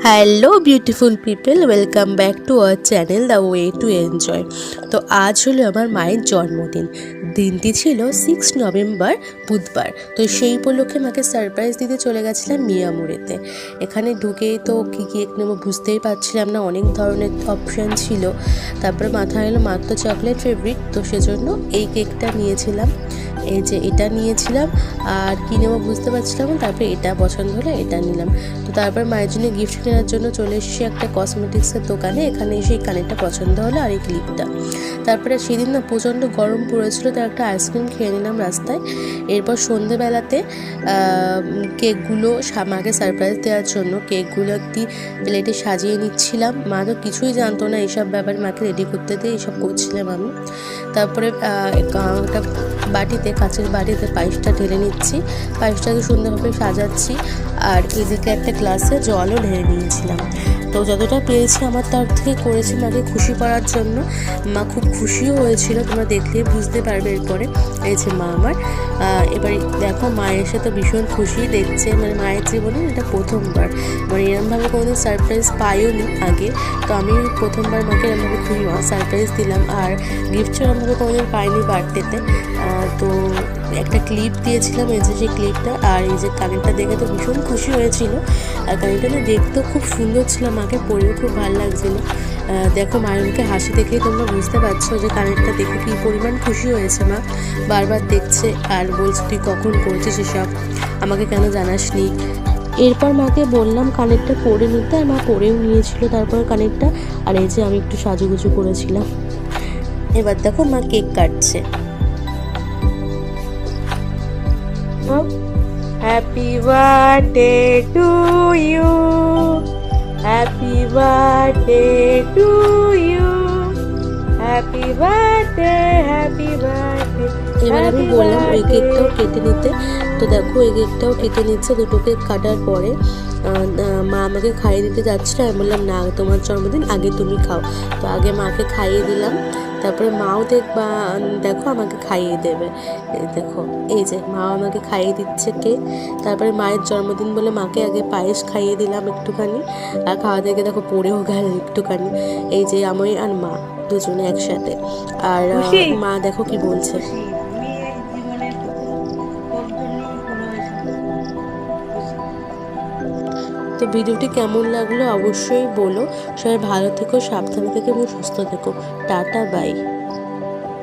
Hello beautiful people, welcome back to our channel the way to enjoy. তো আজ হলো আমার মায়ের জন্মদিন। দিনটি ছিল 6 নভেম্বর, বুধবার। তো সেই উপলক্ষে মাকে সারপ্রাইজ দিতে চলে গেছিলাম মিয়ামুড়িতে। এখানে ঢুকেই তো কী কেক নেবো বুঝতেই পারছিলাম না, অনেক ধরনের অপশান ছিল। তারপরে মাথায় এলো মার তো চকলেট ফেভারিট, তো সেজন্য এই কেকটা নিয়েছিলাম। এই যে এটা নিয়েছিলাম, আর কী নেবো বুঝতে পারছিলাম না। তারপরে এটা পছন্দ হলো, এটা নিলাম। তো তারপর মায়ের জন্য গিফট কেনার জন্য চলে এসেছি একটা কসমেটিক্সের দোকানে। এখানে এসে এই কানেরটা পছন্দ হলো আর এই ক্লিপটা। তারপরে সেদিন না প্রচণ্ড গরম পড়েছিল, তো একটা আইসক্রিম খেয়ে নিলাম রাস্তায়। এরপর সন্ধেবেলাতে কেকগুলো মাকে সারপ্রাইজ দেওয়ার জন্য কেকগুলো একটি প্লেটে সাজিয়ে নিচ্ছিলাম। মা তো কিছুই জানতো না এইসব ব্যাপারে, মাকে রেডি করতে দিয়ে এইসব করছিলাম আমি। তারপরে একটা বাটিতে, কাঁচের বাটিতে পায়েসটা ঢেলে নিচ্ছি, পায়েসটাকে সুন্দরভাবে সাজাচ্ছি। আর এদিকে একটা গ্লাসে জলও ঢেলে নিয়েছিলাম। তো যতটা পেরেছি আমার তরফ থেকে করেছি মাকে খুশি করার জন্য। মা খুব খুশিও হয়েছিল, তোমরা দেখলেই বুঝতে পারবে এরপরে। এই যে মা আমার, এবারে দেখো মা এসে তো ভীষণ খুশি দেখছে, মানে মায়ের জীবনে এটা প্রথমবার, মানে এরমভাবে কোনোদিন সারপ্রাইজ পাইও নি আগে। তো আমি প্রথমবার মাকে এরমভাবে খুবই সারপ্রাইজ দিলাম, আর গিফট সেরমভাবে কোনোদিন পাইনি বার্থডেতে। তো একটা ক্লিপ দিয়েছিলাম, এই যে সেই ক্লিপটা, আর এই যে কানেরটা দেখে তো ভীষণ খুশি হয়েছিল। আর কানেরটা না দেখতেও খুব সুন্দর ছিল, মাকে পরেও খুব ভালো লাগছিলো। দেখো মায়ের মুখে হাসি দেখেই তোমরা বুঝতে পারছো যে কানেরটা দেখে কী পরিমাণ খুশি হয়েছে। মা বারবার দেখছে আর বলছে তুই কখন করছিস এসব, আমাকে কেন জানাসনি। এরপর মাকে বললাম কানেরটা পরে নিতে, আর মা পরেও নিয়েছিল তারপর কানেরটা। আর এই যে আমি একটু সাজুগুজু করেছিলাম। এবার দেখো মা কেক কাটছে। Happy birthday to you, happy birthday to you, happy birthday, happy birthday। এবার আমি বললাম ওই কেকটাও কেটে নিতে। তো দেখো এই কেকটাও কেটে নিচ্ছে। দুটো কেক কাটার পরে মা আমাকে খাইয়ে দিতে যাচ্ছিল। আমি বললাম না, তোমার জন্মদিন, আগে তুমি খাও। তো আগে মাকে খাইয়ে দিলাম, তারপরে মাও দেখো আমাকে খাইয়ে দেবে। দেখো এই যে মাও আমাকে খাইয়ে দিচ্ছে কেক। তারপরে মায়ের জন্মদিন বলে মাকে আগে পায়েস খাইয়ে দিলাম একটুখানি, আর খাওয়া থেকে দেখো পড়েও গেল একটুখানি। এই যে আমি আর মা দুজনে একসাথে। আর মা দেখো কি বলছে। তো ভিডিওটি কেমন লাগলো অবশ্যই বলো। সবাই ভালো থেকো, সাবধানে থেকো এবং সুস্থ থেকো। Tata, by.